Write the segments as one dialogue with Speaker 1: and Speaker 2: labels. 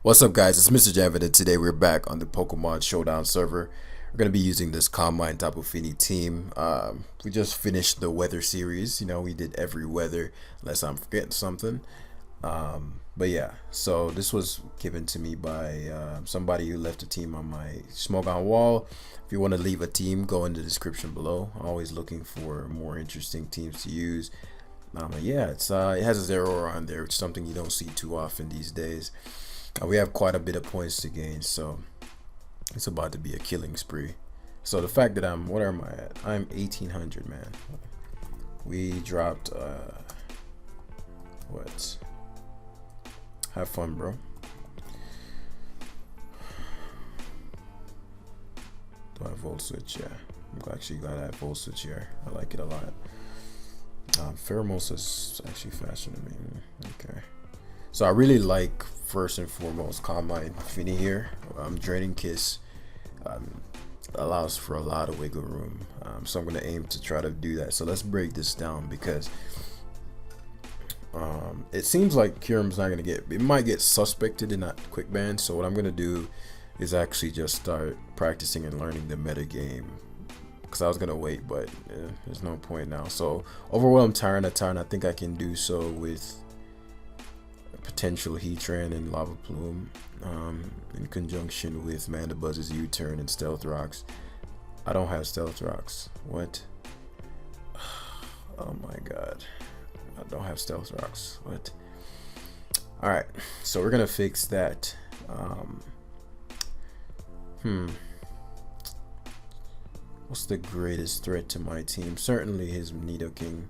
Speaker 1: What's up, guys? It's Mr. Javid, and today we're back on the Pokemon Showdown server. We're going to be using this Combine Tapu Fini team. We just finished the weather series. We did every weather, unless I'm forgetting something. But yeah, so this was given to me by somebody who left a team on my Smoke on Wall. If you want to leave a team, go in the description below. I'm always looking for more interesting teams to use. Yeah, it has a zero on there, which is something you don't see too often these days. We have quite a bit of points to gain, so it's about to be a killing spree. So the fact that what am I at? I'm 1800, man. We dropped, what? Have fun, bro. Do I have volt switch? Yeah, I'm actually glad I have volt switch here. I like it a lot. Pheromosa is actually faster than me. Okay. So I really like, first and foremost, Combine Fini here. Draining Kiss allows for a lot of wiggle room. So I'm going to aim to try to do that. So let's break this down, because it seems like Kyurem's not going to it might get suspected in that quick ban. So what I'm going to do is actually just start practicing and learning the meta game. Because I was going to wait, but there's no point now. So Overwhelm Tyranitar, I think I can do so with potential Heatran and Lava Plume in conjunction with Mandabuzz's U-Turn and Stealth Rocks. I don't have Stealth Rocks. What? Oh my god. I don't have Stealth Rocks. What? Alright, so we're gonna fix that. What's the greatest threat to my team? Certainly his Nidoking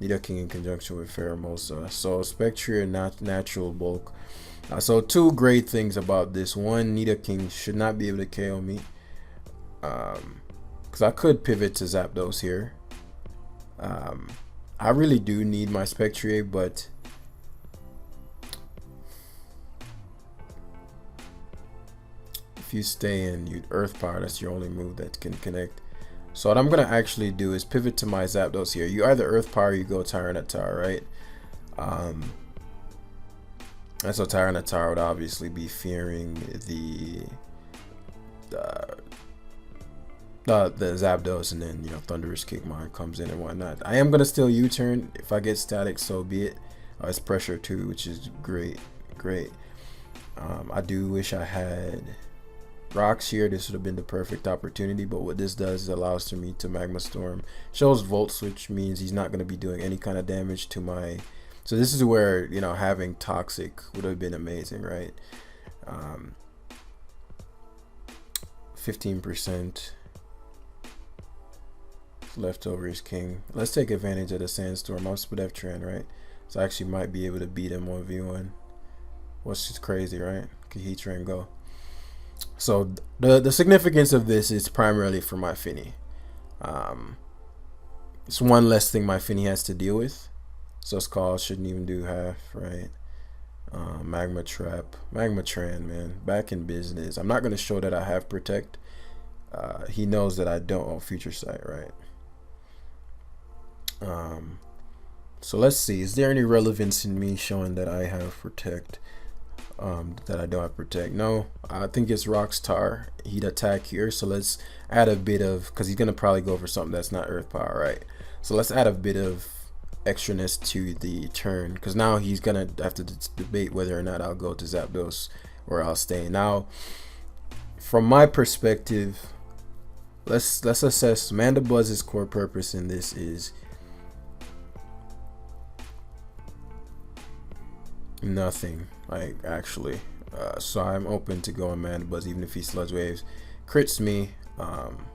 Speaker 1: in conjunction with Pheromosa. So Spectre, natural bulk. So two great things about this. One, Nidoking should not be able to KO me, because I could pivot to Zapdos here. I really do need my Spectre, but if you stay in, you Earth Power, that's your only move that can connect. So what I'm going to actually do is pivot to my Zapdos here. You either Earth Power or you go Tyranitar, right? And so Tyranitar would obviously be fearing the Zapdos, and then, Thunderous Kick Mine comes in and whatnot. I am going to still U-turn. If I get static, so be it. It's pressure too, which is great. I do wish I had Rocks here. This would have been the perfect opportunity, but what this does is allows for me to Magma Storm. Shows Volt Switch means he's not going to be doing any kind of damage to my, so this is where having Toxic would have been amazing, right? 15% leftover is king. Let's take advantage of the Sandstorm. I'm Split Tran, right? So I actually might be able to beat him 1v1. What's just crazy, right? Can Heatran go? So the significance of this is primarily for my Fini. It's one less thing my Fini has to deal with. So Skull shouldn't even do half, right? Magma Trap, Magma Tran, man, back in business. I'm not going to show that I have Protect. He knows that I don't on Future Sight, right? So let's see, is there any relevance in me showing that I have Protect? That I don't have Protect? No, I think it's Rockstar. He'd attack here, so let's add a bit of, because he's gonna probably go for something that's not Earth Power, right? So let's add a bit of extraness to the turn, because now he's gonna have to debate whether or not I'll go to Zapdos or I'll stay. Now, from my perspective, let's assess Mandabuzz's core purpose in this is nothing, like, actually. So I'm open to going Mandabuzz even if he Sludge Waves crits me,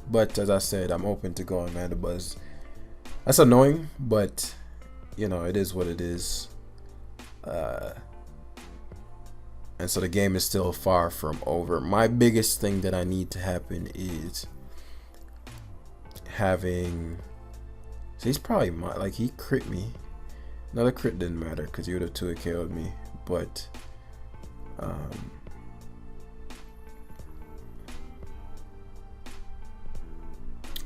Speaker 1: but as I said, I'm open to going Mandabuzz. That's annoying, but it is what it is. And so the game is still far from over. My biggest thing that I need to happen is having, so he's probably like, he crit me. Another crit didn't matter because he would have 2 KO'd me, but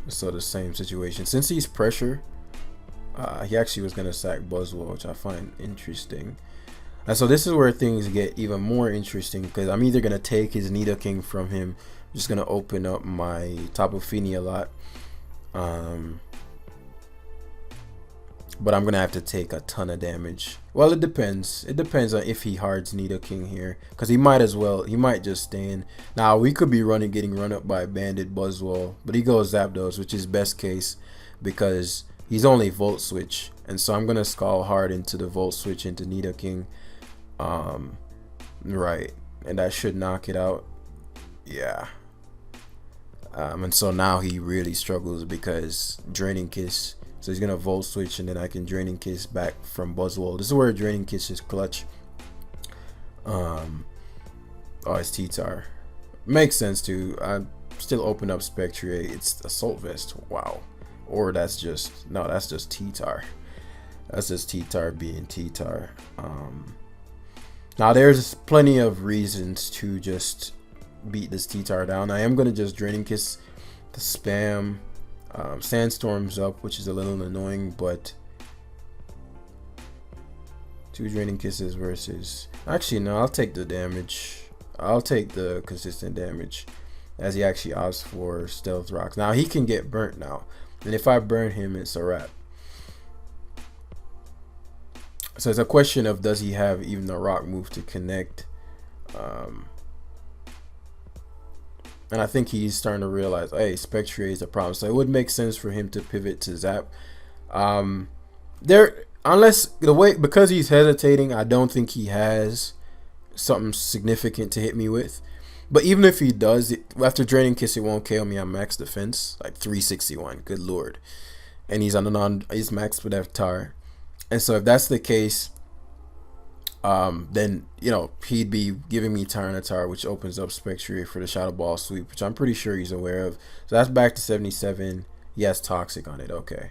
Speaker 1: so the same situation. Since he's pressure, he actually was gonna sack Buzzwole, which I find interesting. And so this is where things get even more interesting, because I'm either gonna take his Nidoking from him, just gonna open up my Tapu Fini a lot, but I'm gonna have to take a ton of damage. Well, it depends. It depends on if he hards Nidoking here, because he might as well. He might just stay in. Now we could be getting run up by Bandit Buzzwole, but he goes Zapdos, which is best case, because he's only Volt Switch, and so I'm gonna Scald hard into the Volt Switch into Nidoking. Right, and that should knock it out. Yeah. And so now he really struggles because Draining Kiss. So he's gonna Volt Switch, and then I can Draining Kiss back from Buzzwole. This is where Draining Kiss is clutch. Oh, it's T-Tar. Makes sense too. I still open up Spectriate. It's Assault Vest. Wow. Or that's just T-Tar. That's just T-Tar being T-Tar. Now there's plenty of reasons to just beat this T-Tar down. I am gonna just Draining Kiss the spam Sandstorms up, which is a little annoying, but 2 Draining Kisses versus, actually no, I'll take the damage. I'll take the consistent damage, as he actually opts for Stealth Rocks. Now he can get burnt now, and if I burn him, it's a wrap. So it's a question of, does he have even a rock move to connect? And I think he's starting to realize, hey, Spectriate is a problem. So it would make sense for him to pivot to Zap. Because he's hesitating, I don't think he has something significant to hit me with. But even if he does, after Draining Kiss, it won't KO me on max defense, like 361. Good lord. And he's he's maxed with FTAR. And so if that's the case, then he'd be giving me Tyranitar, which opens up Spectriate for the Shadow Ball sweep, which I'm pretty sure he's aware of. So that's back to 77. He has Toxic on it. Okay.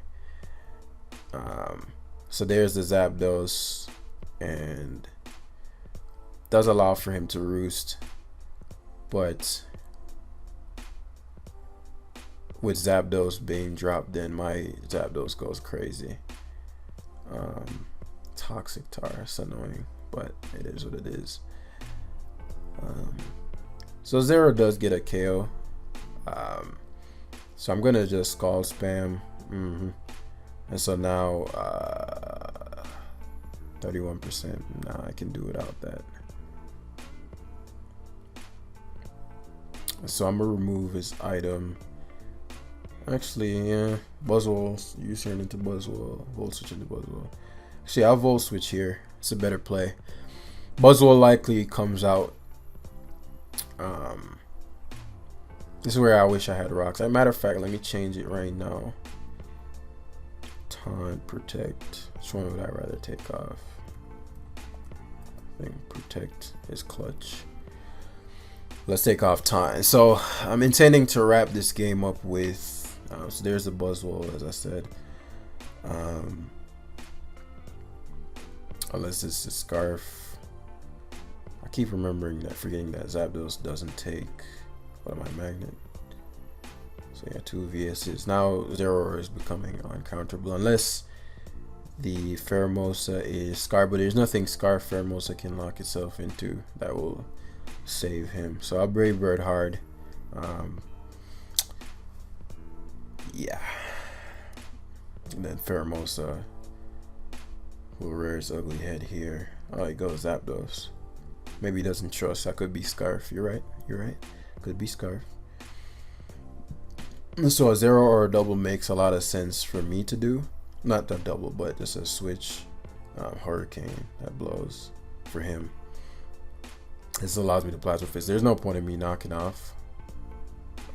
Speaker 1: So there's the Zapdos, and does allow for him to roost, but with Zapdos being dropped, then my Zapdos goes crazy. Toxic Tar, it's annoying, but it is what it is. So Zero does get a KO. So I'm gonna just Scald spam. And so now 31%. Nah, I can do without that. So I'm gonna remove his item. Actually, yeah, Buzzwole, you turn into Buzzwole, Volt Switch into Buzzwole. Actually, I'll Volt Switch here. It's a better play. Buzzwole likely comes out. This is where I wish I had rocks. As a matter of fact, let me change it right now. Taunt, Protect. Which one would I rather take off? I think Protect is clutch. Let's take off Taunt. So I'm intending to wrap this game up with. So there's the Buzzwole, as I said. Unless it's a Scarf. I keep forgetting that Zapdos doesn't take. What am I, Magnet? So yeah, 2 VSs. Now Zero is becoming uncounterable unless the Pheromosa is Scarf, but there's nothing Scarf Pheromosa can lock itself into that will save him. So I'll Brave Bird hard. Yeah. And then Pheromosa will rear his ugly head here. Oh, he goes Zapdos. Maybe he doesn't trust. That could be Scarf. You're right. You're right. Could be Scarf. So a Zero or a double makes a lot of sense for me to do. Not a double, but just a switch. Hurricane that blows for him. This allows me to Plasma Fist. There's no point in me knocking off.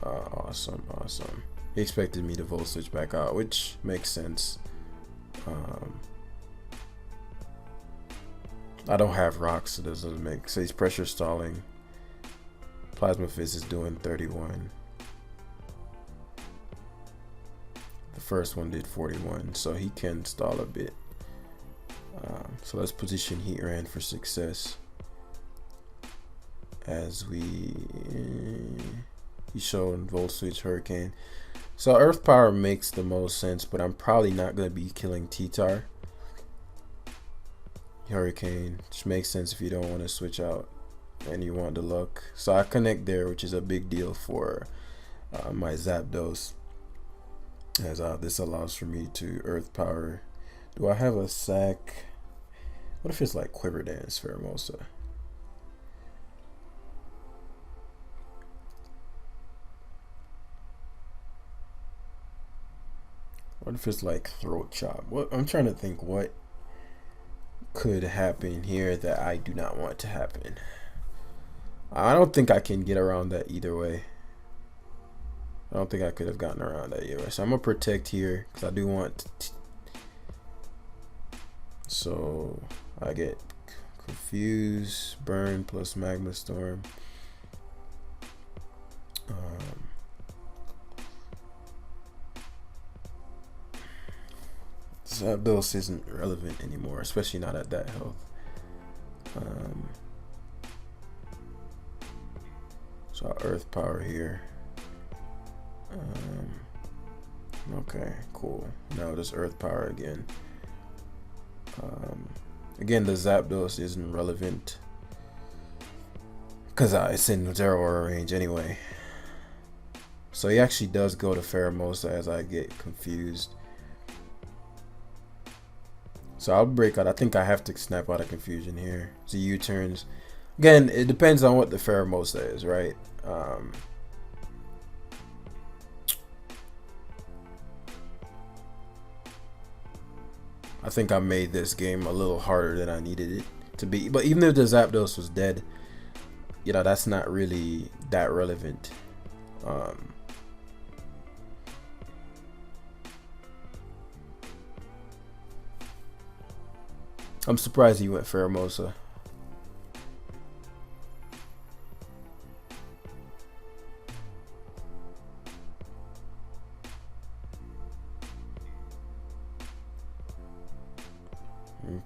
Speaker 1: Awesome, awesome. He expected me to Volt Switch back out, which makes sense. I don't have rocks, so this doesn't make sense. So he's pressure stalling. Plasma Fist is doing 31. The first one did 41, so he can stall a bit. So let's position Heatran for success. As he's showing Volt Switch Hurricane. So Earth Power makes the most sense, but I'm probably not going to be killing T-Tar. Hurricane, which makes sense if you don't want to switch out and you want the luck. So I connect there, which is a big deal for my Zapdos, as this allows for me to Earth Power. Do I have a sack? What if it's like Quiver Dance Pheromosa? What if it's like Throat Chop? What, I'm trying to think what could happen here that I do not want to happen. I don't think I can get around that either way. I don't think I could have gotten around that either way. So I'm gonna protect here because I do want. So I get Confuse, Burn plus Magma Storm. Zapdos isn't relevant anymore, especially not at that health. So I'll Earth Power here. Okay, cool. Now just Earth Power again. Again, the Zapdos isn't relevant because it's in Zero Aura range anyway. So he actually does go to Pheromosa as I get confused. So I'll break out. I think I have to snap out of confusion here. So U-turns. Again, it depends on what the Pheromosa is, right? I think I made this game a little harder than I needed it to be. But even if the Zapdos was dead, you know, that's not really that relevant. I'm surprised he went Pheromosa.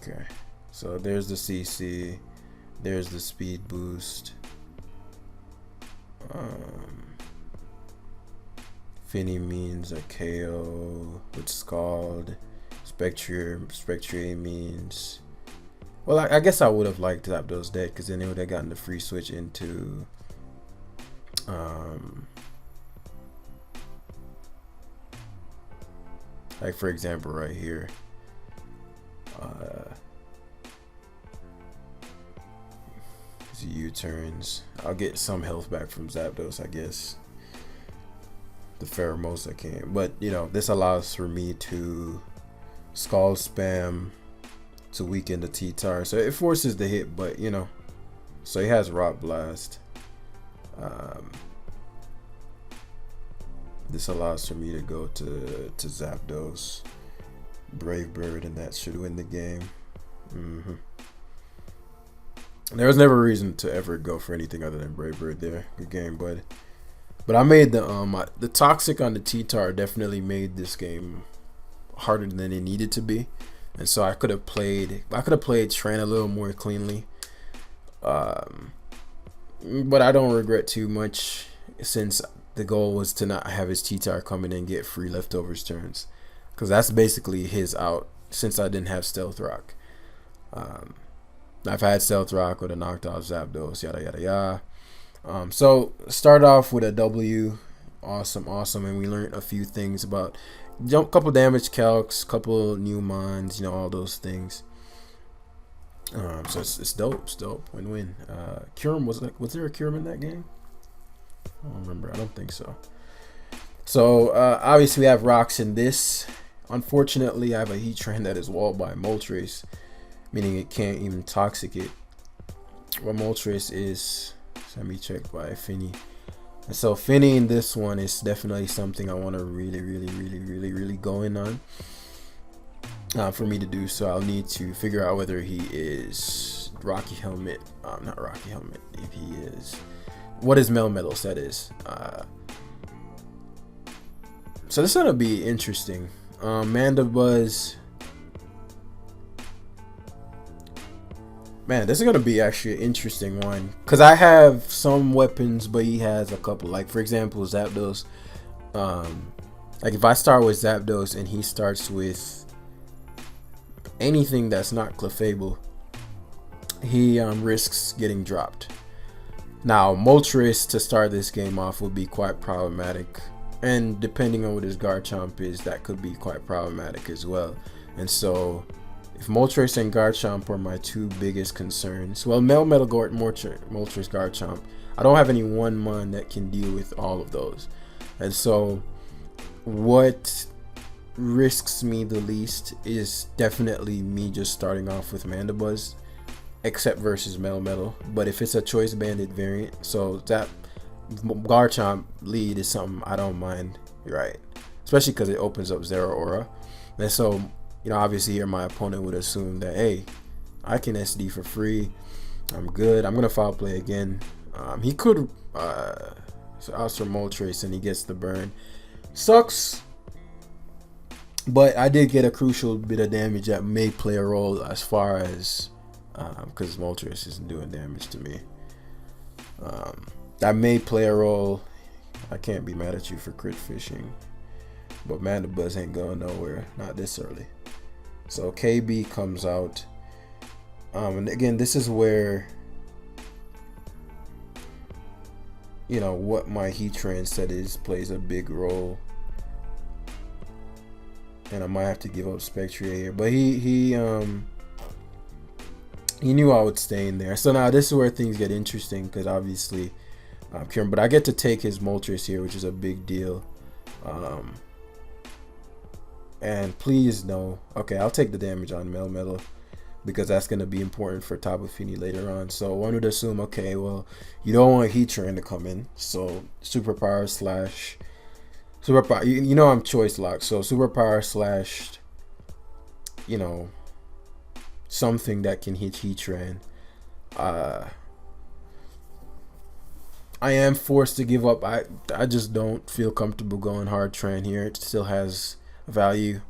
Speaker 1: Okay, so there's the CC, there's the speed boost. Finny means a KO with Scald. Spectre means. Well, I guess I would have liked Zapdos dead because then they would have gotten the free switch into. Like for example, right here. U-turns. I'll get some health back from Zapdos, I guess. The Pheromosa can, but you know, this allows for me to Scald spam to weaken the T-Tar, so it forces the hit, but you know, so he has Rock Blast. This allows for me to go to Zapdos, Brave Bird, and that should win the game. There was never a reason to ever go for anything other than Brave Bird there. Good game, bud. But I made the Toxic on the T-Tar definitely made this game harder than it needed to be, and so I could have played Tran a little more cleanly. But I don't regret too much since the goal was to not have his T-Tar come in and get free leftovers turns, because that's basically his out since I didn't have Stealth Rock. I've had Stealth Rock with a knocked off Zapdos, yada yada yada. So start off with a W, awesome, and we learned a few things about couple damage calcs, couple new mons, you know, all those things. So it's dope, win-win. Kyurem, was there a Kyurem in that game? I don't remember. I don't think so. So obviously we have rocks in this. Unfortunately, I have a Heatran that is walled by Moltres, meaning it can't even Toxic it. What Moltres is semi-checked by Finny. And so Finny in this one is definitely something I want to really go in on. For me to do so, I'll need to figure out whether he is Rocky Helmet. Not Rocky Helmet. If he is, what his Melmetal set is. So this is gonna be interesting. Mandibuzz. Man, this is gonna be actually an interesting one because I have some weapons, but he has a couple. Like for example, Zapdos. Like if I start with Zapdos and he starts with anything that's not Clefable, he risks getting dropped. Now, Moltres to start this game off would be quite problematic, and depending on what his Garchomp is, that could be quite problematic as well. And so, if Moltres and Garchomp are my two biggest concerns, well, Melmetal, Moltres, Garchomp, I don't have any one mon that can deal with all of those. And so, what risks me the least is definitely me just starting off with Mandibuzz, except versus Melmetal. But if it's a Choice Banded variant, so that Garchomp lead is something I don't mind, right? Especially because it opens up Zeraora. And so, you know, obviously here my opponent would assume that, hey, I can SD for free, I'm good, I'm gonna foul play again. He could also Moltres and he gets the burn. Sucks, but I did get a crucial bit of damage that may play a role as far as because Moltres isn't doing damage to me. That may play a role. I can't be mad at you for crit fishing, but Mandibuzz ain't going nowhere, not this early. So KB comes out, and again, this is where, you know, what my Heatran set is plays a big role, and I might have to give up Spectria here, but he knew I would stay in there. So now this is where things get interesting, because obviously but I get to take his Moltres here, which is a big deal. And please no, okay, I'll take the damage on Melmetal because that's going to be important for Tapu Fini later on. So one would assume, okay, well, you don't want Heatran to come in, so superpower slash superpower, you know I'm choice locked, so superpower slash, you know, something that can hit Heatran. I am forced to give up. I just don't feel comfortable going hard Tran here. It still has value.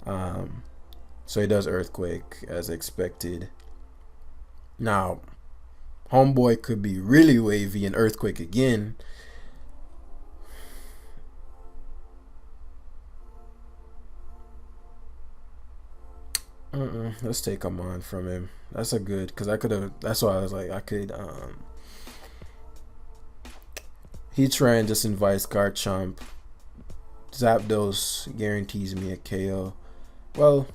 Speaker 1: So he does Earthquake as expected. Now, Homeboy could be really wavy and Earthquake again. Let's take him on from him. That's a good, because I could have, that's why I was like, I could, Heatran just invites Garchomp. Zapdos guarantees me a KO. Well,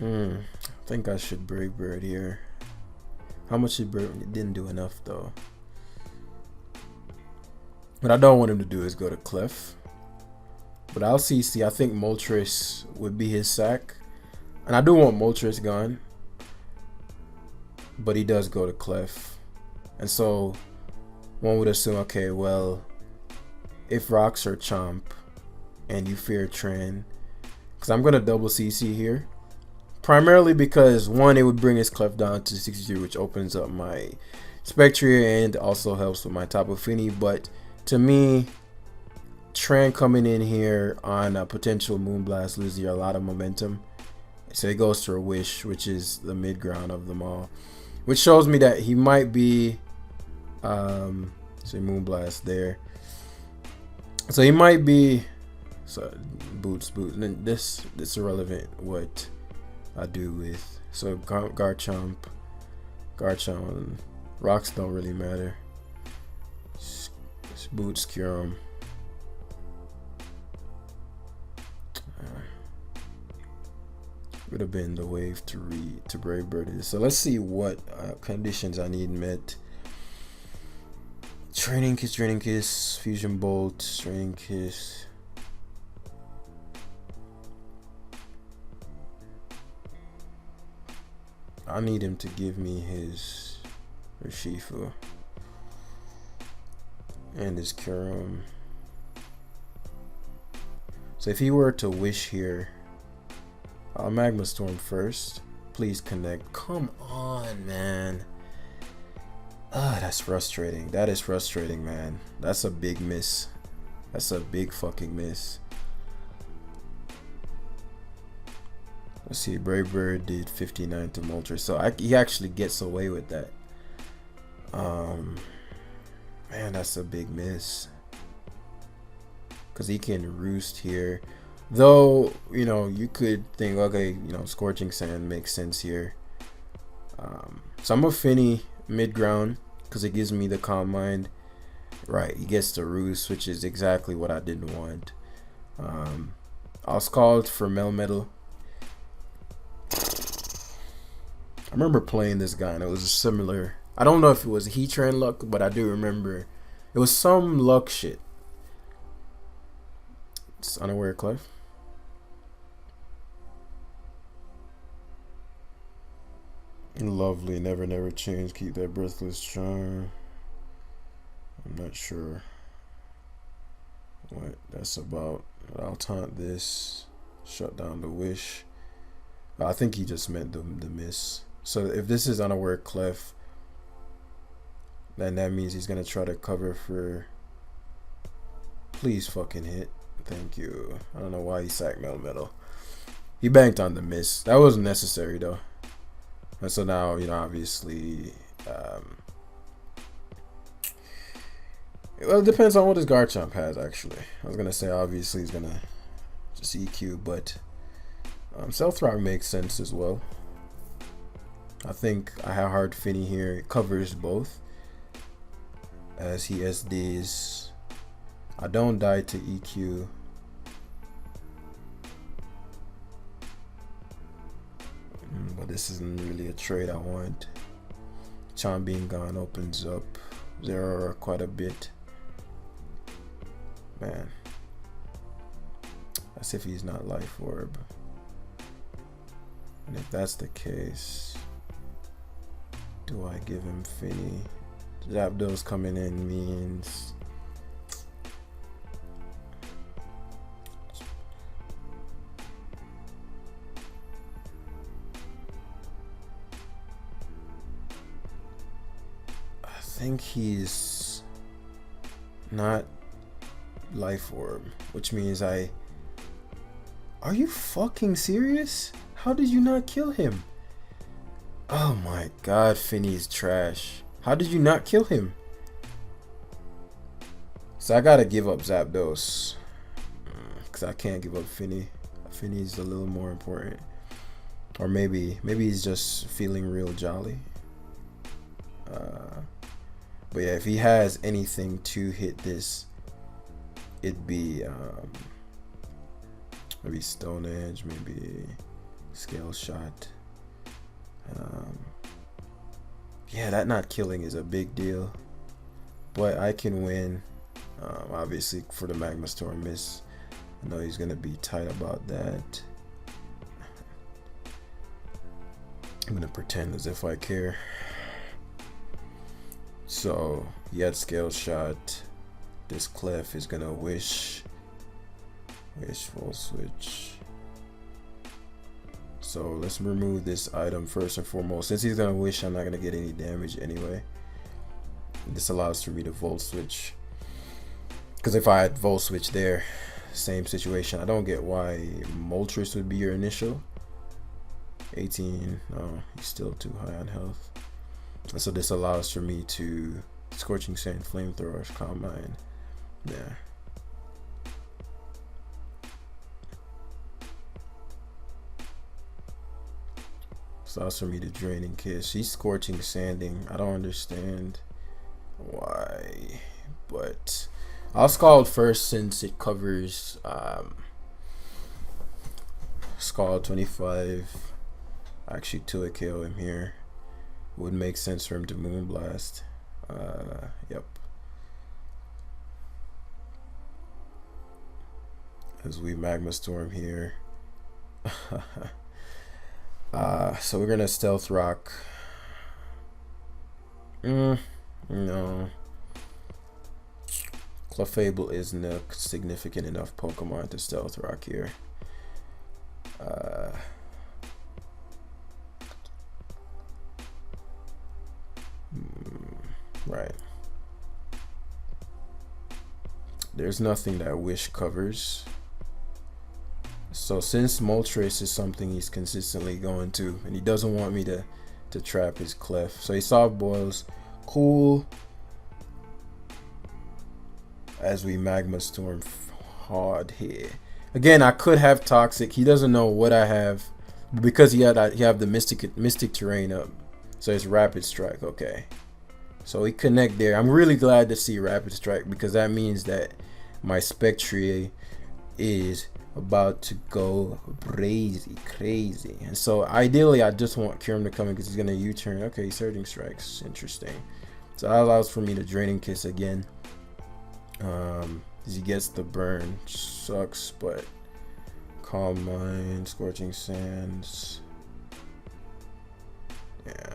Speaker 1: I think I should Brave Bird here. How much did Bird? It didn't do enough though. What I don't want him to do is go to Clef. But I'll CC. I think Moltres would be his sack. And I do want Moltres gone. But he does go to Clef. And so one would assume, okay, well, if Rocks are Chomp and you fear Tran, because I'm going to double CC here. Primarily because, one, it would bring his Clef down to 63, which opens up my Spectria and also helps with my Tapu Fini. But to me, Tran coming in here on a potential Moonblast loses you a lot of momentum. So he goes to a Wish, which is the mid ground of them all, which shows me that he might be so Moonblast there. So he might be boots. This is irrelevant what I do with. So Garchomp, Rocks don't really matter. Boots cure him. Would have been the wave to Brave Bird is. So let's see what conditions I need met. Training Kiss, Fusion Bolt, Training Kiss. I need him to give me his Urshifu and his Kyurem. So if he were to Wish here, Magma Storm first. Please connect. Come on, man. That's frustrating. That is frustrating, man. That's a big miss. That's a big fucking miss. Let's see. Brave Bird did 59 to Moltres, so he actually gets away with that. Man, that's a big miss. because he can roost here. Though, you know, you could think, okay, you know, Scorching Sand makes sense here. So I'm a Finny mid-ground because it gives me the Calm Mind. Right, he gets the roost, which is exactly what I didn't want. I was called for Melmetal. I remember playing this guy and it was a similar. I don't know if it was Heatran luck, but I do remember it was some luck shit. It's Unaware Clef. Lovely, never change. Keep that Breathless Charm. I'm not sure what that's about. I'll taunt this. Shut down the Wish. I think he just meant the miss. So if this is Unaware Clef, then that means he's gonna try to cover for. Please fucking hit. Thank you. I don't know why he sacked Melmetal. He banked on the miss. That wasn't necessary though. And so now, you know, obviously, well, it depends on what his Garchomp has, actually. I was going to say, obviously, he's going to just EQ, but Stealth Rock makes sense as well. I think I have Hard Finny here. It covers both, as he SDs. I don't die to EQ. But this isn't really a trade I want. Charm being gone opens up Zero quite a bit. Man. As if he's not Life Orb. And if that's the case, do I give him Finny? Zapdos coming in means I think he's not Life Orb, which means are you fucking serious? How did you not kill him? Oh my god, Finny's trash. How did you not kill him? So I gotta give up Zapdos, because I can't give up Finny. Finny's a little more important. Or maybe he's just feeling real jolly. But yeah, if he has anything to hit this, it'd be maybe Stone Edge, maybe Scale Shot. Yeah, that not killing is a big deal, but I can win. Obviously for the Magma Storm miss, I know he's gonna be tight about that. I'm gonna pretend as if I care. So he had Scale Shot. This Clef is gonna wish full switch. So let's remove this item first and foremost. Since he's gonna wish, I'm not gonna get any damage anyway. This allows for me to Volt Switch, because if I had Volt Switch there, same situation. I don't get why Moltres would be your initial. 18, no, he's still too high on health. And so this allows for me to Scorching Sand, Flamethrower, Calm Mind. Yeah. So that's for me to Draining Kiss. She's Scorching Sanding. I don't understand why, but I'll Scald first since it covers Scald 25. Actually, to a KO him here. Would make sense for him to Moonblast. Yep. As we Magma Storm here. So we're gonna Stealth Rock. No. Clefable isn't a significant enough Pokemon to Stealth Rock here. Right. There's nothing that Wish covers. So since Moltres is something he's consistently going to, and he doesn't want me to trap his Clef, so he Soft Boils. Cool. As we Magma Storm hard here. Again, I could have toxic. He doesn't know what I have, because he have the mystic terrain up. So it's rapid strike. Okay, so we connect there. I'm really glad to see rapid strike, because that means that my Spectre is about to go crazy. And so ideally, I just want Kirim to come in, because he's gonna U-turn. Okay, surging strikes. Interesting. So that allows for me to draining kiss again. He gets the burn. Sucks, but calm mind, scorching sands. Yeah.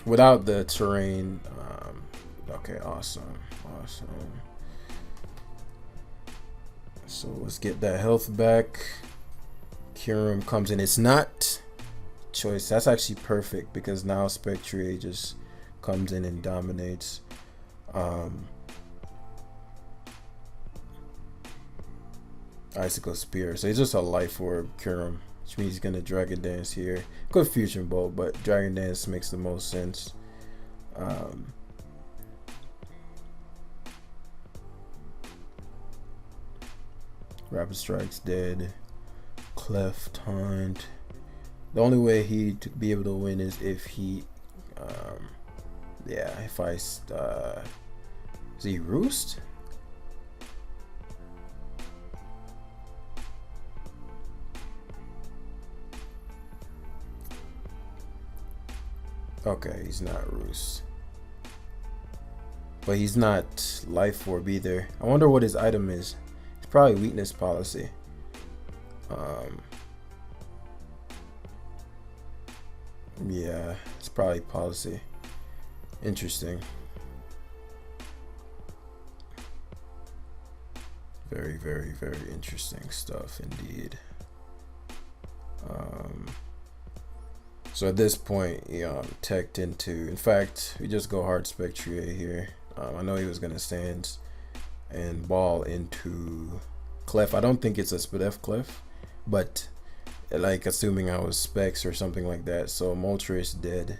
Speaker 1: Without the terrain. Okay, awesome. So let's get that health back. Kirim comes in. It's not choice. That's actually perfect, because now Spectre just comes in and dominates. Icicle Spear. So it's just a life orb, Kirim, which means he's gonna Dragon Dance here. Good Fusion Bolt, but Dragon Dance makes the most sense. Rapid Strike's dead. Cleft Taunt. The only way he to be able to win is if he, yeah, if I, is he Roost? Okay, he's not Roost. But he's not Life Orb either. I wonder what his item is. It's probably Weakness Policy. Yeah, it's probably Policy. Interesting. Very, very, very interesting stuff indeed. So at this point, teched into. In fact, we just go hard Spectre here. I know he was gonna stand and ball into Clef. I don't think it's a Spadef Clef, but like assuming I was Specs or something like that. So Moltres is dead,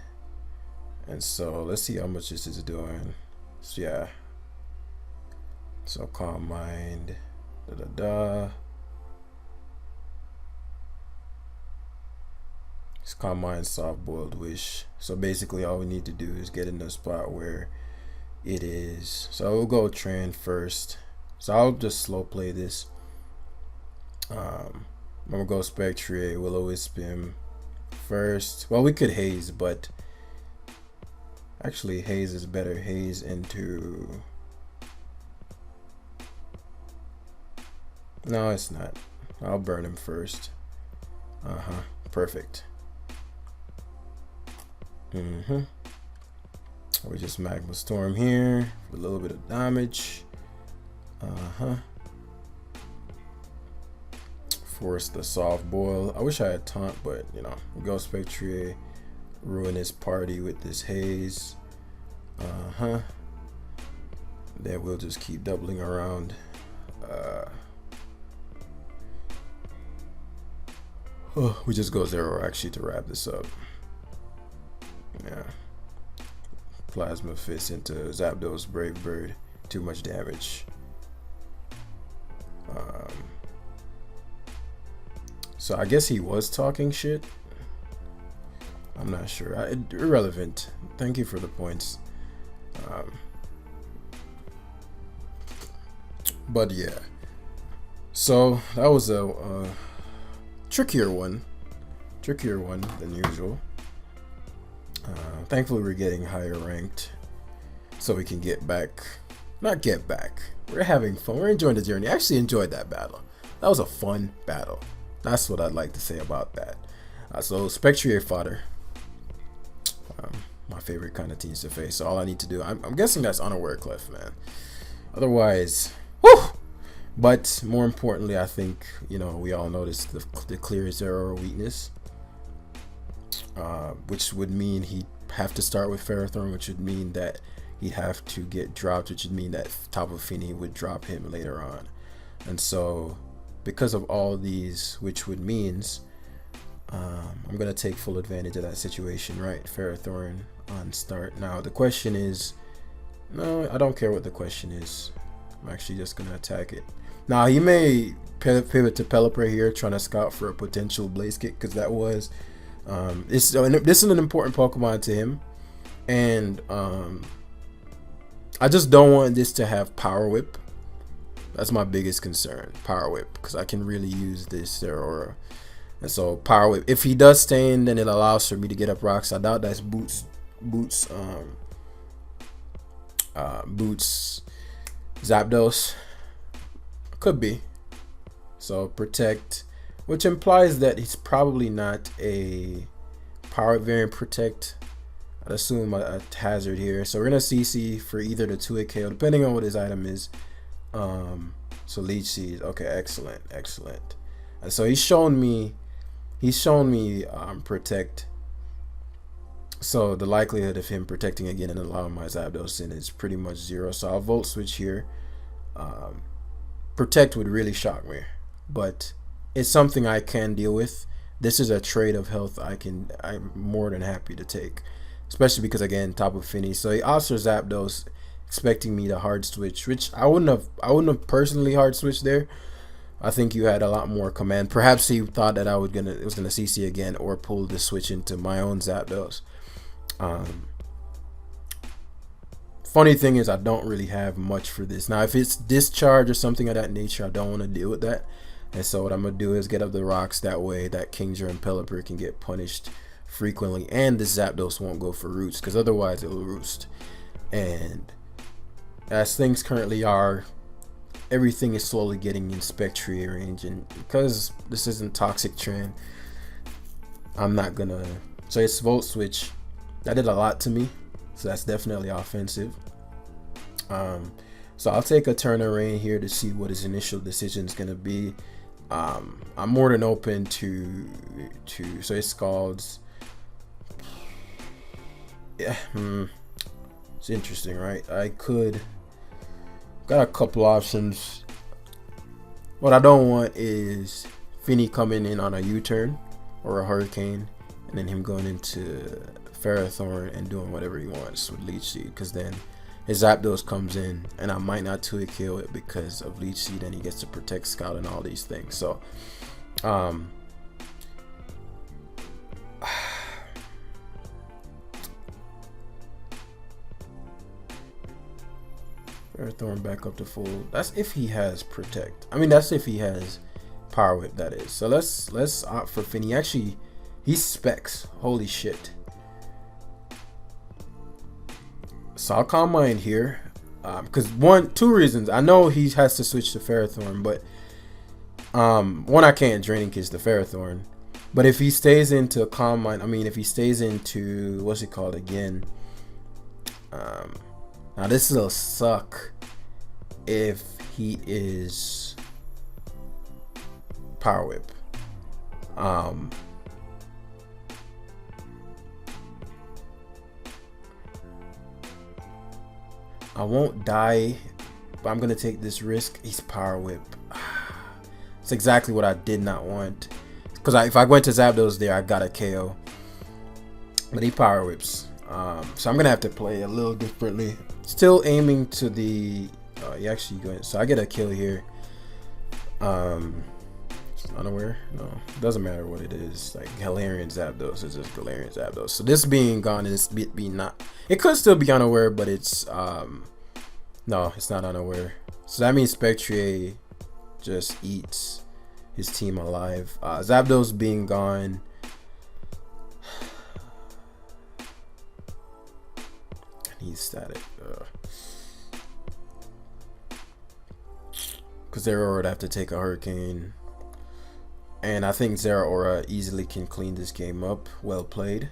Speaker 1: and so let's see how much this is doing. So yeah. So Calm Mind. It's Calm Mind, Soft Boiled Wish. So basically all we need to do is get in the spot where it is. So we'll go Tran first. So I'll just slow play this. I'm gonna go Spectre, Will-O-Wisp him first. Well, we could Haze, but actually Haze is better. Haze into... No, it's not. I'll burn him first. Perfect. We just Magma Storm here for a little bit of damage. Force the Soft Boil. I wish I had Taunt, but we go Spectre, ruin his party with this Haze. Then we'll just keep doubling around. We just go Zero actually to wrap this up. Yeah. Plasma Fist into Zapdos Brave Bird. Too much damage. So I guess he was talking shit. I'm not sure. Irrelevant. Thank you for the points. But yeah. So that was a trickier one than usual. Thankfully we're getting higher ranked, so we can not get back. We're having fun. We're enjoying the journey. I actually enjoyed that battle. That was a fun battle. That's what I'd like to say about that. So Spectre fodder. My favorite kind of teams to face. So all I need to do, I'm guessing that's Unaware Clef, man. Otherwise, whew! But more importantly, I think we all noticed the clear Zero weakness, which would mean he'd have to start with Ferrothorn, which would mean that he'd have to get dropped, which would mean that Tapu Fini would drop him later on. And so, because of all these, which would means I'm gonna take full advantage of that situation, right? Ferrothorn on start. Now the question is, No, I don't care what the question is. I'm actually just gonna attack it. Now he may pivot to Pelipper here, trying to scout for a potential Blaze Kick, because that was this is an important Pokemon to him, and I just don't want this to have Power Whip. That's my biggest concern, Power Whip, because I can really use this Zeraora. And so Power Whip, if he does stay in, then it allows for me to get up rocks. I doubt that's boots Zapdos. Could be. So protect, which implies that he's probably not a Power variant. Protect, I'd assume a hazard here. So we're gonna CC for either the 2-hit KO, depending on what his item is. So Leech Seed. Okay, excellent. And so he's shown me protect. So the likelihood of him protecting again and allowing my Zapdos in is pretty much 0. So I'll Volt Switch here. Protect would really shock me, but it's something I can deal with. This is a trade of health I'm more than happy to take, especially because, again, Tapu Fini. So he also Zapdos, expecting me to hard switch, which I wouldn't have personally hard switched there. I think you had a lot more command. Perhaps he thought that it was gonna CC again or pull the switch into my own Zapdos. Funny thing is, I don't really have much for this. Now, if it's discharge or something of that nature, I don't want to deal with that. And so what I'm going to do is get up the rocks. That way that Kingdra and Pelipper can get punished frequently. And this Zapdos won't go for roots, because otherwise it will roost. And as things currently are, everything is slowly getting in Spectre range. And because this isn't Toxic Trend, I'm not going to... So it's Volt Switch. That did a lot to me. So that's definitely offensive. So I'll take a turn of rain here to see what his initial decision is going to be. I'm more than open to so it's Scalds. Yeah, it's interesting, right? I could got a couple options. What I don't want is Finny coming in on a U-turn or a Hurricane, and then him going into Ferrothorn and doing whatever he wants with Leech Seed, because then his Zapdos comes in and I might not 2-hit kill it because of Leech Seed, and he gets to protect Scout and all these things. So Ferrothorn back up to full. That's if he has protect. I mean, that's if he has Power Whip, that is. So let's opt for Finny. Actually, he specs. Holy shit. So I'll Calm Mind here, because two reasons. I know he has to switch to Ferrothorn, but one, I can't Draining Kiss the Ferrothorn. But if he stays into Calm Mind, I mean, if he stays into, what's it called again? Now this will suck if he is Power Whip. I won't die, but I'm gonna take this risk. He's Power Whip. It's exactly what I did not want. Because if I went to Zapdos there, I got a KO. But he Power Whips. So I'm gonna have to play a little differently. Still aiming to the. You actually going. So I get a kill here. Unaware? No, doesn't matter what it is. Like Galarian Zapdos is just Galarian Zapdos. So this being gone is being not. It could still be unaware, but it's no, it's not unaware. So that means Spectre just eats his team alive. Zapdos being gone. He's static. Because Zeraora would have to take a Hurricane. And I think Zeraora easily can clean this game up. Well played.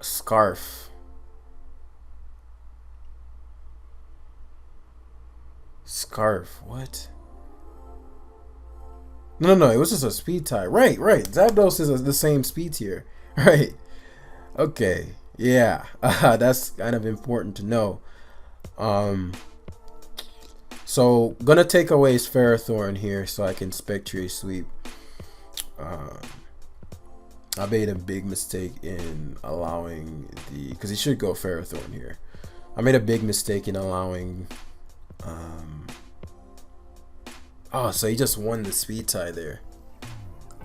Speaker 1: Scarf. Scarf. What? No. It was just a speed tie. Right. Zapdos is the same speed tier. Right. Okay. Yeah. That's kind of important to know. So gonna take away his Ferrothorn here so I can Spectre sweep. I made a big mistake in allowing because he should go Ferrothorn here. I made a big mistake in allowing. Oh, so he just won the speed tie there.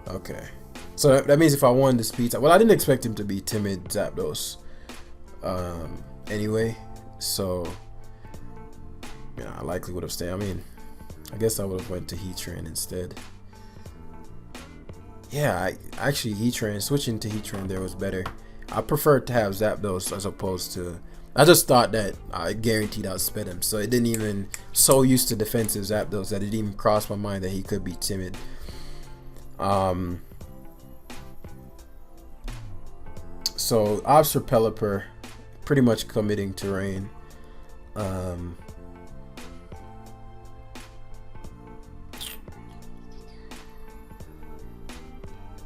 Speaker 1: Okay. So that means if I won the speed tie, well, I didn't expect him to be timid Zapdos. Anyway, so yeah, I likely would have stayed. I mean, I guess I would have went to Heatran instead. Yeah, I actually Heatran, switching to Heatran there was better. I preferred to have Zapdos as opposed to. I just thought that I guaranteed I'd sped him, so it didn't even. So used to defensive Zapdos that it didn't even cross my mind that he could be timid. So Ops for Pelipper, pretty much committing terrain.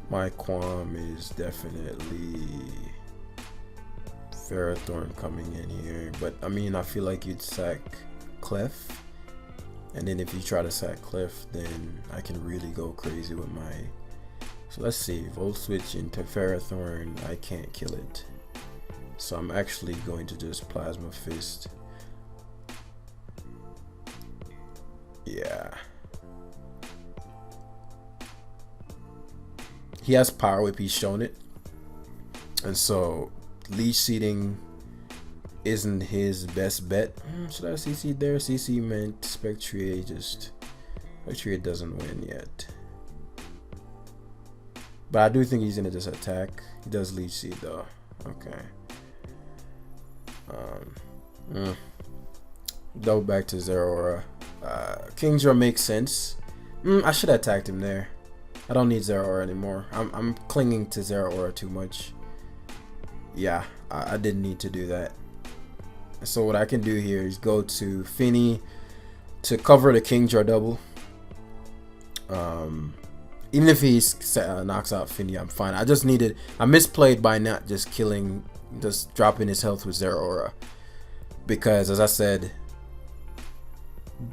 Speaker 1: My qualm is definitely Ferrothorn coming in here, but I mean, I feel like you'd sack Clef, and then if you try to sack Clef, then I can really go crazy with my. So let's see, Volt Switch into Ferrothorn, I can't kill it, so I'm actually going to just Plasma Fist. Yeah. He has Power Whip, he's shown it. And so Leech Seeding isn't his best bet. Should I CC there? CC meant Spectrier, just Spectrier doesn't win yet. But I do think he's gonna just attack. He does Leech Seed though. Okay. Go back to Zeraora. Kingdra makes sense. I should have attacked him there. I don't need Zeraora anymore. I'm clinging to Zeraora too much. Yeah, I didn't need to do that. So what I can do here is go to Finny to cover the Kingdra double. Even if he knocks out Finny, I'm fine. I misplayed by not just dropping his health with Zeraora. Because as I said,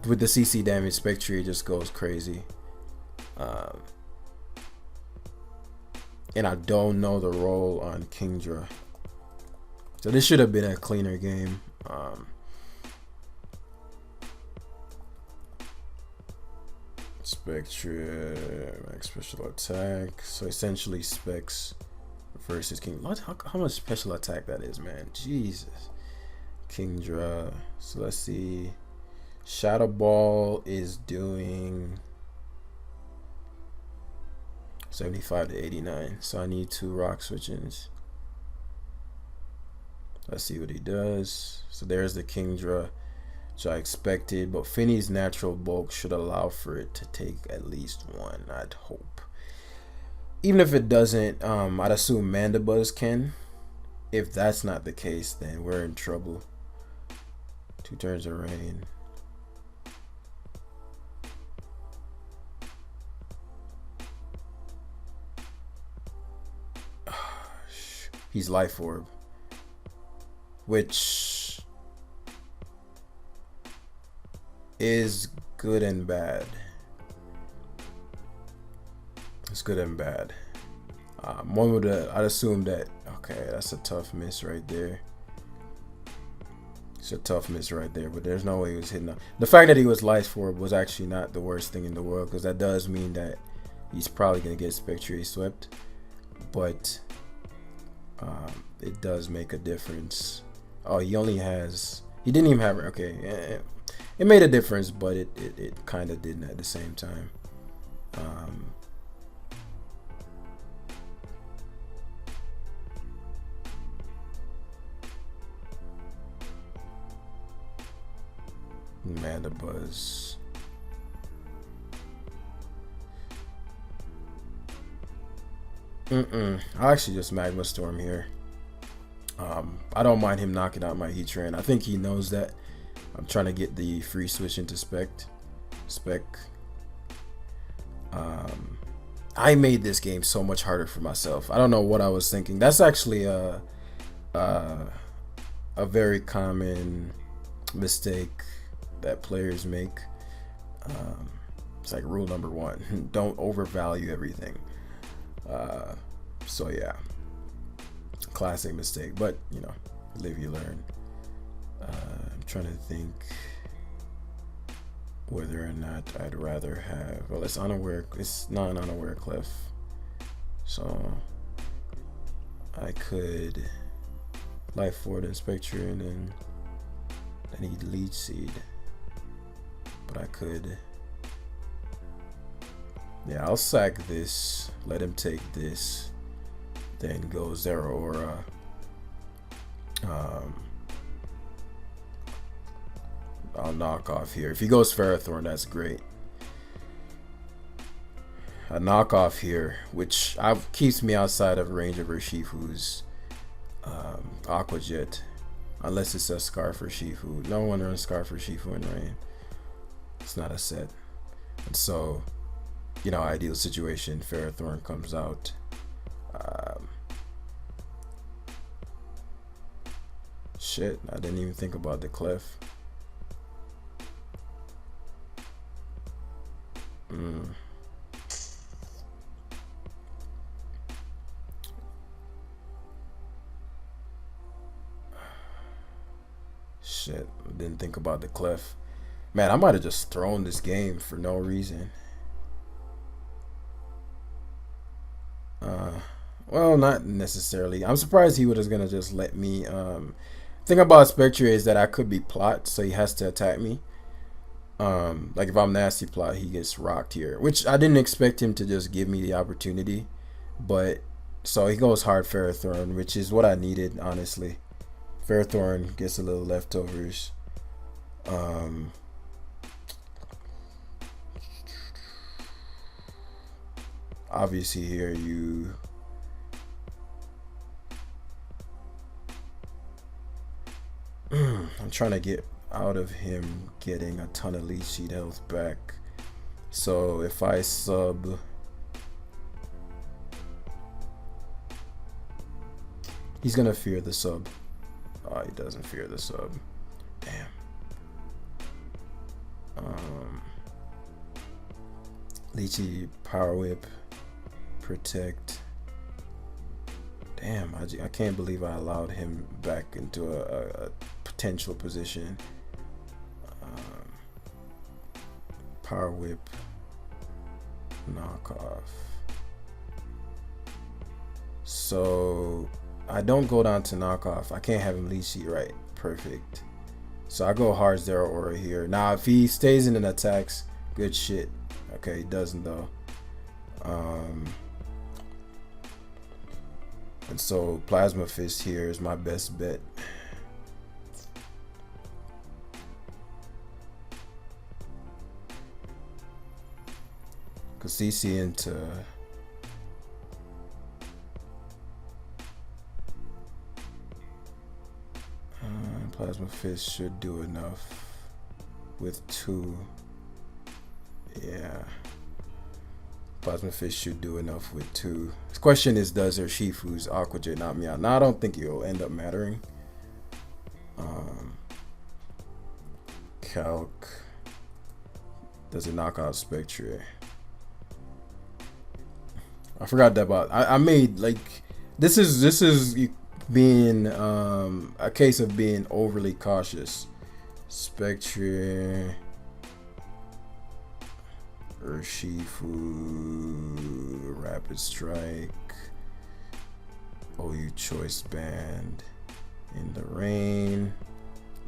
Speaker 1: with the CC damage, Spectrier just goes crazy. And I don't know the role on Kingdra. So this should have been a cleaner game. Spectrier, max special attack. So essentially Specs versus King. How much special attack that is, man. Jesus. Kingdra. So let's see. Shadow Ball is doing 75 to 89. So I need 2 rock switchings. Let's see what he does. So there's the Kingdra, which I expected, but Finny's natural bulk should allow for it to take at least 1, I'd hope. Even if it doesn't, I'd assume Mandibuzz can. If that's not the case, then we're in trouble. 2 turns of rain. He's Life Orb, which is good and bad. It's good and bad. I'd assume that. Okay, that's a tough miss right there. It's a tough miss right there, but there's no way he was hitting up. The fact that he was Life Orb was actually not the worst thing in the world, because that does mean that he's probably gonna get Spectrier swept, but it does make a difference. Oh, he didn't even have, okay, it made a difference, but it kind of didn't at the same time. Mandibuzz. I'll actually just Magma Storm here. I don't mind him knocking out my Heatran. I think he knows that. I'm trying to get the free switch into Spec. I made this game so much harder for myself. I don't know what I was thinking. That's actually a very common mistake that players make. It's like rule number 1: don't overvalue everything. So yeah, classic mistake, but you know, live you learn. I'm trying to think whether or not I'd rather have, well, it's unaware, it's not an unaware cliff, so I could life forward and spectre, and then I need leech seed, but I could, yeah, I'll sack this, let him take this, then go Zero Aura. I'll knock off here. If he goes Ferrothorn, that's great. A knockoff here, which keeps me outside of range of Urshifu's Aqua Jet, unless it's a Scarf Urshifu. No one runs Scarf Urshifu in rain. It's not a set. And so, you know, ideal situation, Ferrothorn comes out. Shit, I didn't even think about the Clef. Shit, I didn't think about the Clef. Man, I might have just thrown this game for no reason. Well, not necessarily. I'm surprised he was gonna just let me. Thing about Spectre is that I could be plot, so he has to attack me. Like if I'm nasty plot, he gets rocked here, which I didn't expect him to just give me the opportunity. But so he goes hard Ferrothorn, which is what I needed, honestly. Ferrothorn gets a little leftovers. Obviously here you I'm trying to get out of him getting a ton of leech seed health back. So if I sub, he's gonna fear the sub. Oh, he doesn't fear the sub. Damn. Leechy, Power Whip, Protect. Damn, I can't believe I allowed him back into a potential position. Power Whip, knockoff. So I don't go down to knockoff. I can't have him leech seed, right? Perfect. So I go hard Zero Aura here. Now if he stays in and attacks, good shit. Okay, he doesn't though. And so Plasma Fist here is my best bet. Cause CC into Plasma Fist should do enough with 2. Yeah. Plasma Fist should do enough with 2. The question is, does Urshifu's Aqua Jet knock me out? Now I don't think it'll end up mattering. Calc. Does it knock out Spectre? I forgot that about. I made like this is being a case of being overly cautious. Spectre, Urshifu, Rapid Strike, OU Choice Band, In the Rain.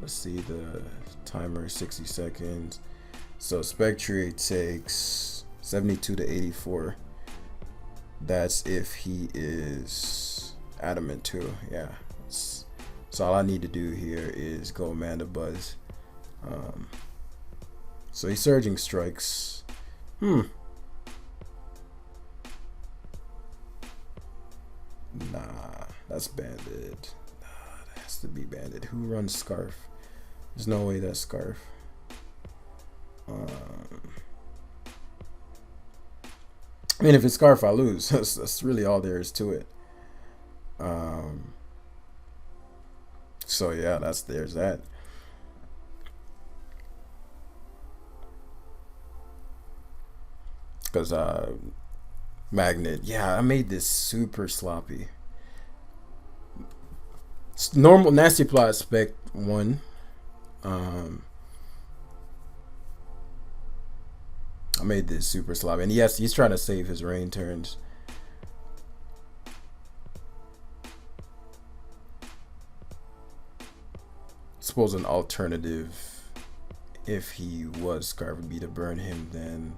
Speaker 1: Let's see, the timer is 60 seconds. So Spectre takes 72 to 84. That's if he is adamant too. Yeah. So all I need to do here is go Amanda Buzz. So he's surging strikes. Nah, that's Bandit. Nah, that has to be Bandit. Who runs Scarf? There's no way that's Scarf. I mean, if it's Scarf, I lose. That's really all there is to it. So yeah, there's that. Because Magnet. Yeah, I made this super sloppy. Normal nasty plot spec 1. Um, I made this super sloppy, and yes, he's trying to save his rain turns. Suppose an alternative, if he was Scarf, would be to burn him, then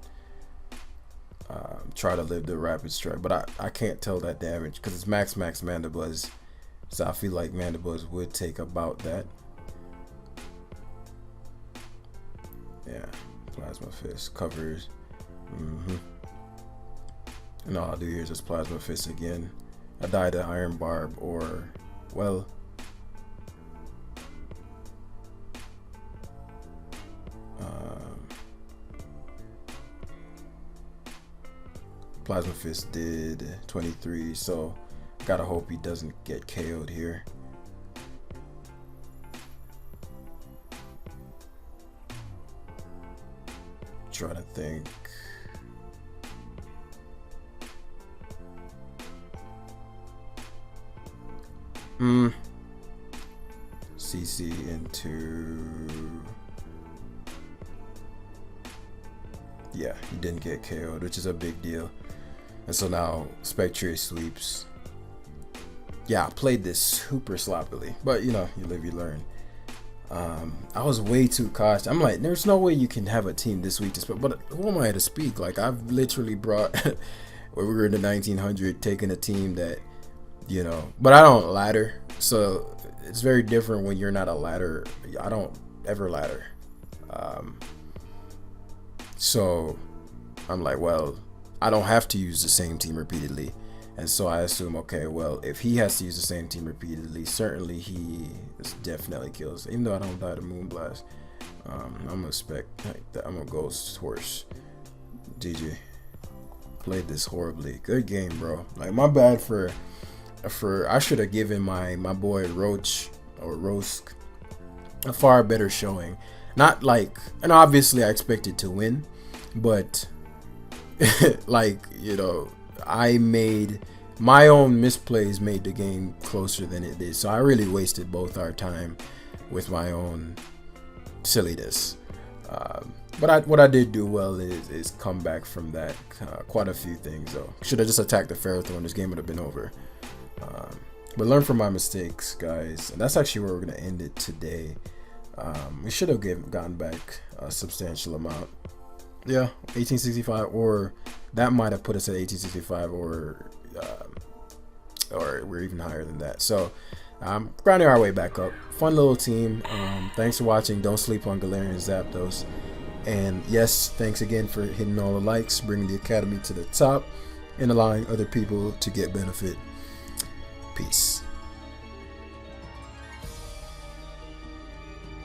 Speaker 1: try to live the rapid strike. But I can't tell that damage because it's max Mandibuzz, so I feel like Mandibuzz would take about that. Yeah, Plasma Fist covers. And all I'll do here is just Plasma Fist again. I die to Iron Barb, or, well, Plasma Fist did 23, so gotta hope he doesn't get KO'd here. Try to think. CC into. Yeah, he didn't get KO'd, which is a big deal. And so now Spectre sweeps. Yeah, I played this super sloppily, but you know, you live, you learn. I was way too cautious. I'm like, there's no way you can have a team this week to speak. But who am I to speak? Like, I've literally brought, when we were in the 1900, taking a team that, you know, but I don't ladder. So it's very different when you're not a ladder. I don't ever ladder. So I'm like, well, I don't have to use the same team repeatedly. And so I assume, okay, well, if he has to use the same team repeatedly, certainly he definitely kills. Even though I don't die to Moonblast, I'm gonna spec. I'm gonna Ghost Horse. GG. Played this horribly. Good game, bro. Like, my bad for I should have given my boy Roach or Rosk a far better showing. Not like, and obviously I expected to win, but like, you know, I made my own misplays made the game closer than it did. So I really wasted both our time with my own silliness. But what I did do well is come back from that. Quite a few things though. Should have just attacked the Ferrothorn. This game would have been over. But learn from my mistakes, guys. And that's actually where we're gonna end it today. We should have gotten back a substantial amount. Yeah, 1865, or that might have put us at 1865, or we're even higher than that. So grinding our way back up. Fun little team. Thanks for watching. Don't sleep on Galarian Zapdos. And yes, thanks again for hitting all the likes, bringing the academy to the top, and allowing other people to get benefit. Peace.